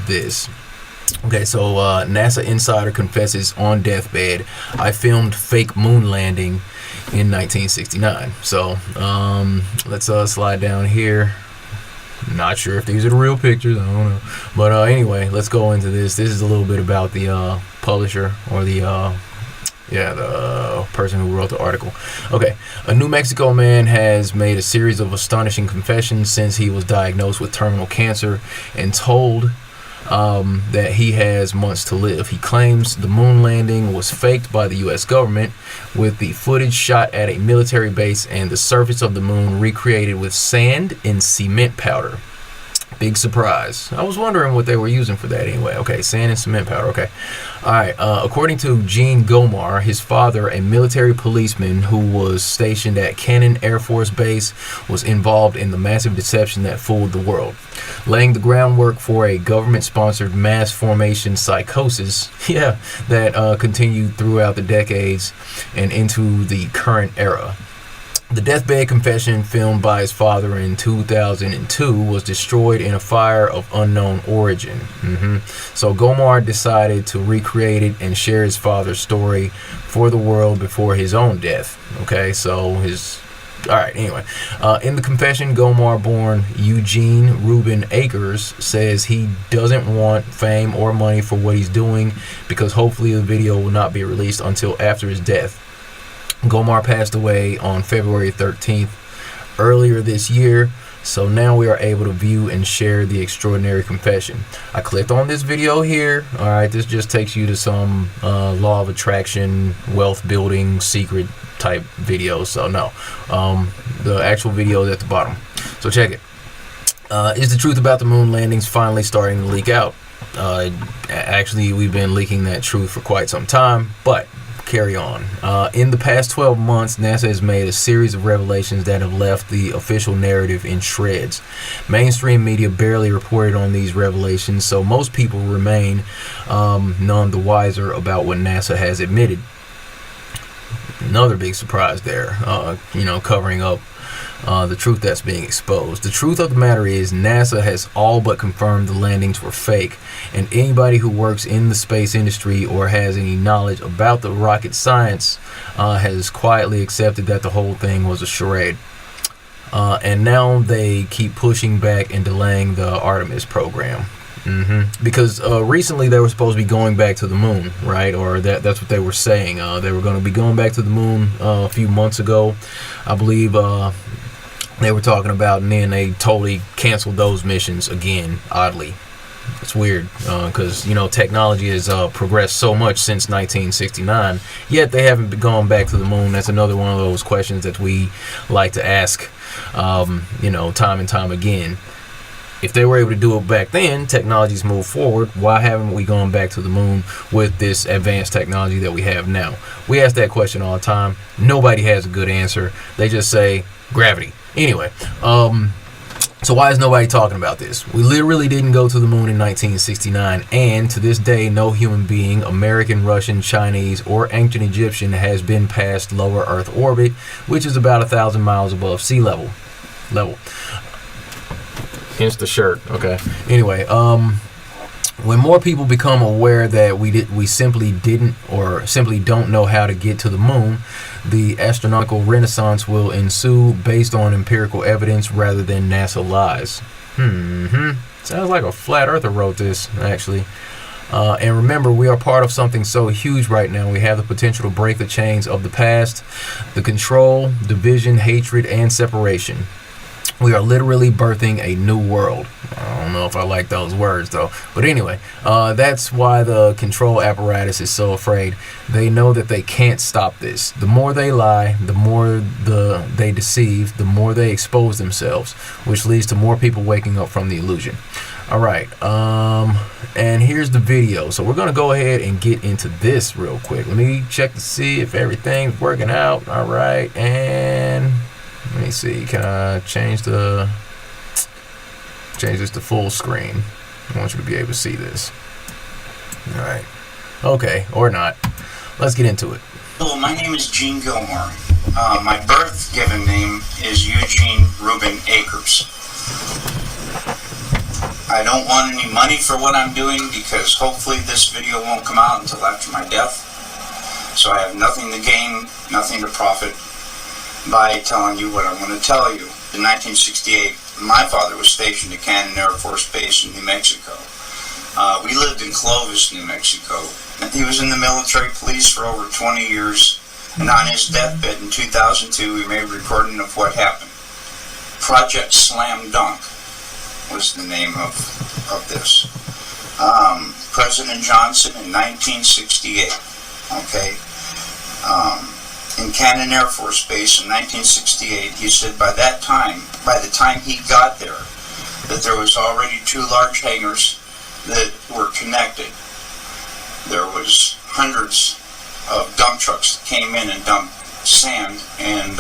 This. Okay, so NASA insider confesses on deathbed, I filmed fake moon landing in 1969. So let's slide down here. Not sure if these are the real pictures, I don't know. But anyway, let's go into this. This is a little bit about the publisher, or the person who wrote the article. Okay, a New Mexico man has made a series of astonishing confessions since he was diagnosed with terminal cancer and told that he has months to live. He claims the moon landing was faked by the U.S. government, with the footage shot at a military base and the surface of the moon recreated with sand and cement powder. Big surprise. I was wondering what they were using for that anyway. Okay, sand and cement powder. Okay. All right. According to Gene Gomar, his father, a military policeman who was stationed at Cannon Air Force Base, was involved in the massive deception that fooled the world, laying the groundwork for a government-sponsored mass formation psychosis, that continued throughout the decades and into the current era. The deathbed confession, filmed by his father in 2002, was destroyed in a fire of unknown origin. So Gomar decided to recreate it and share his father's story for the world before his own death. Okay, so Alright, anyway. In the confession, Gomar, born Eugene Reuben Akers, says he doesn't want fame or money for what he's doing because hopefully the video will not be released until after his death. Gomar passed away on February 13th earlier this year, so now we are able to view and share the extraordinary confession. I clicked on this video here. Alright, this just takes you to some law of attraction, wealth building, secret type video. So no, the actual video is at the bottom. So check it. Is the truth about the moon landings finally starting to leak out? Actually, we've been leaking that truth for quite some time, but carry on. In the past 12 months, NASA has made a series of revelations that have left the official narrative in shreds. Mainstream media barely reported on these revelations, so most people remain none the wiser about what NASA has admitted. Another big surprise there, covering up the truth that's being exposed. The truth of the matter is NASA has all but confirmed the landings were fake, and anybody who works in the space industry or has any knowledge about the rocket science has quietly accepted that the whole thing was a charade. And now they keep pushing back and delaying the Artemis program. Because recently they were supposed to be going back to the moon, right? Or that's what they were saying. They were going to be going back to the moon a few months ago, I believe. They were talking about, and then they totally canceled those missions again, oddly. It's weird, because technology has progressed so much since 1969, yet they haven't gone back to the moon. That's another one of those questions that we like to ask, time and time again. If they were able to do it back then, technology's moved forward, why haven't we gone back to the moon with this advanced technology that we have now? We ask that question all the time. Nobody has a good answer. They just say gravity. Anyway, so why is nobody talking about this? We literally didn't go to the moon in 1969, and to this day, no human being, American, Russian, Chinese, or ancient Egyptian, has been past lower Earth orbit, which is about 1,000 miles above sea level. Hence the shirt. Okay. Anyway, when more people become aware that we simply didn't or simply don't know how to get to the moon, the astronomical renaissance will ensue based on empirical evidence rather than NASA lies. Sounds like a flat earther wrote this, actually. And remember, we are part of something so huge right now. We have the potential to break the chains of the past, the control, division, hatred, and separation. We are literally birthing a new world. I don't know if I like those words though. But anyway, that's why the control apparatus is so afraid. They know that they can't stop this. The more they lie, the more they deceive, the more they expose themselves, which leads to more people waking up from the illusion. Alright, and here's the video. So we're going to go ahead and get into this real quick. Let me check to see if everything's working out. Alright, and let me see, can I change this to full screen? I want you to be able to see this. Alright. Okay, or not. Let's get into it. Hello, my name is Gene Gilmore. My birth given name is Eugene Reuben Akers. I don't want any money for what I'm doing because hopefully this video won't come out until after my death. So I have nothing to gain, nothing to profit by telling you what I'm going to tell you. In 1968, my father was stationed at Cannon Air Force Base in New Mexico. We lived in Clovis, New Mexico. He was in the military police for over 20 years, and on his deathbed in 2002, we made a recording of what happened. Project Slam Dunk was the name of this. President Johnson in 1968, okay? In Cannon Air Force Base in 1968, he said by the time he got there, that there was already 2 large hangars that were connected. There was hundreds of dump trucks that came in and dumped sand and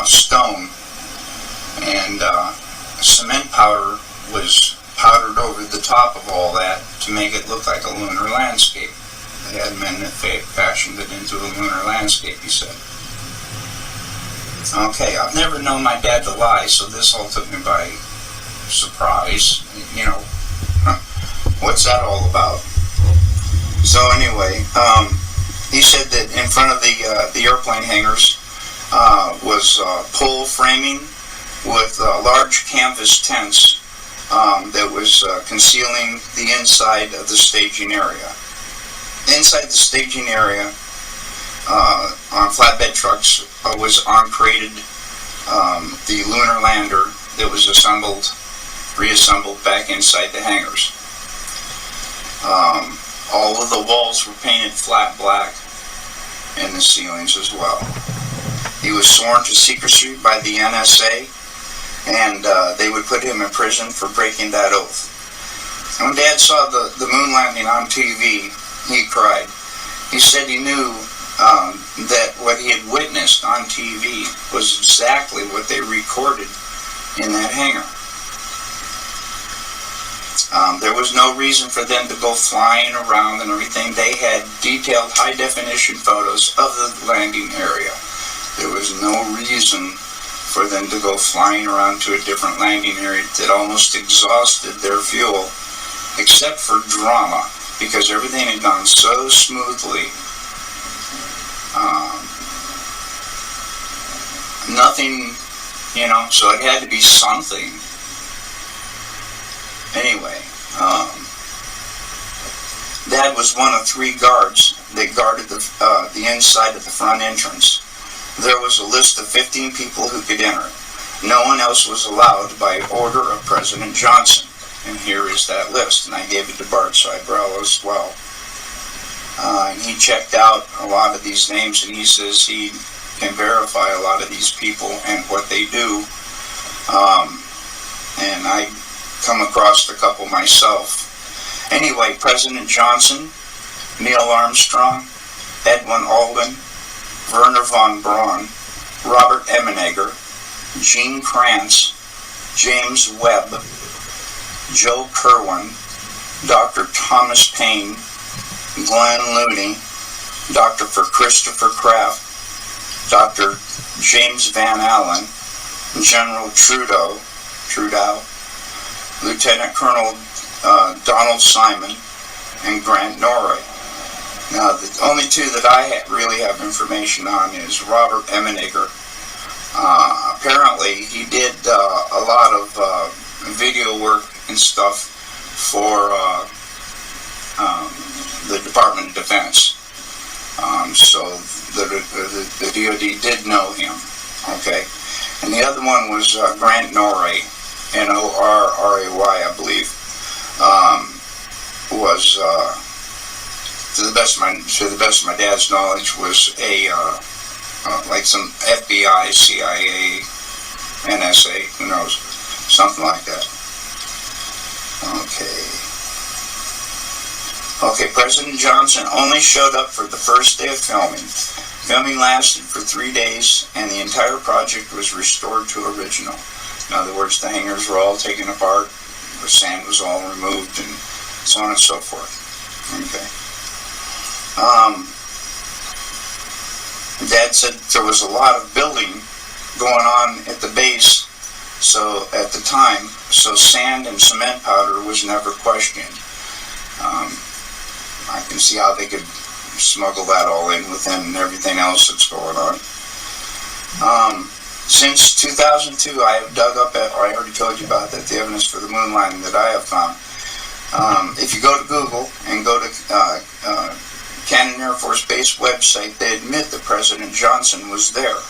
stone, and cement powder was powdered over the top of all that to make it look like a lunar landscape. They had men that fashioned it into a lunar landscape, he said. Okay, I've never known my dad to lie, so this all took me by surprise. You know, what's that all about? So anyway, he said that in front of the airplane hangars was pole framing with large canvas tents that was concealing the inside of the staging area. Inside the staging area on flatbed trucks was created the lunar lander that was reassembled back inside the hangars. All of the walls were painted flat black and the ceilings as well. He was sworn to secrecy by the NSA, and they would put him in prison for breaking that oath. When Dad saw the moon landing on TV, he cried. He said he knew that what he had witnessed on TV was exactly what they recorded in that hangar. There was no reason for them to go flying around and everything. They had detailed high-definition photos of the landing area. There was no reason for them to go flying around to a different landing area that almost exhausted their fuel, except for drama, because everything had gone so smoothly. Nothing, so it had to be something. Anyway, Dad was one of 3 guards that guarded the inside of the front entrance. There was a list of 15 people who could enter. No one else was allowed by order of President Johnson. And here is that list, and I gave it to Bart Cybrell as well. And he checked out a lot of these names, and he says he can verify a lot of these people and what they do. And I come across a couple myself. Anyway, President Johnson, Neil Armstrong, Edwin Aldrin, Werner von Braun, Robert Emenegger, Gene Kranz, James Webb, Joe Kerwin, Dr. Thomas Paine, Glenn Looney, Dr. Christopher Kraft, Dr. James Van Allen, General Trudeau, Lieutenant Colonel Donald Simon, and Grant Norrie. Now, the only 2 that I really have information on is Robert Emenegger. Apparently, he did a lot of video work and stuff for the Department of Defense. So the DOD did know him. Okay, and the other one was Grant Norrie, Norray, I believe. Was to the best of my dad's knowledge, was a like some FBI, CIA, NSA, who knows, something like that. Okay, President Johnson only showed up for the first day of filming. Filming lasted for 3 days, and the entire project was restored to original. In other words, the hangars were all taken apart, the sand was all removed, and so on and so forth. Okay. Dad said there was a lot of building going on at the base, so at the time, so sand and cement powder was never questioned. I can see how they could smuggle that all in within everything else that's going on. Since 2002, I have dug up, I already told you about that, the evidence for the moon landing that I have found. If you go to Google and go to Cannon Air Force Base website, they admit that President Johnson was there.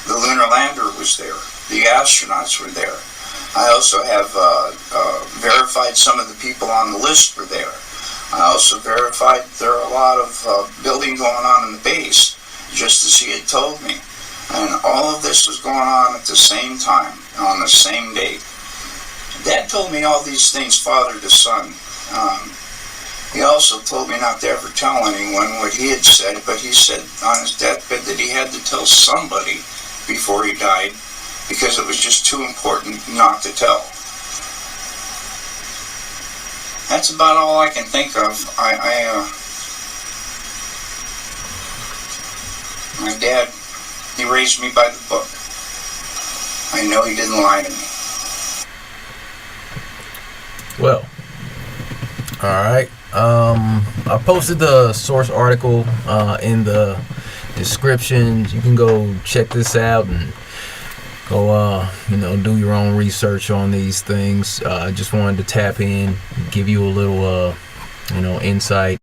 The lunar lander was there. The astronauts were there. I also have verified some of the people on the list were there. I also verified there are a lot of building going on in the base, just as he had told me. And all of this was going on at the same time, on the same day. Dad told me all these things, father to son. He also told me not to ever tell anyone what he had said, but he said on his deathbed that he had to tell somebody before he died, because it was just too important not to tell. That's about all I can think of. My dad, he raised me by the book. I know he didn't lie to me. Well, alright. I posted the source article in the description. You can go check this out and go do your own research on these things. I just wanted to tap in, give you a little insight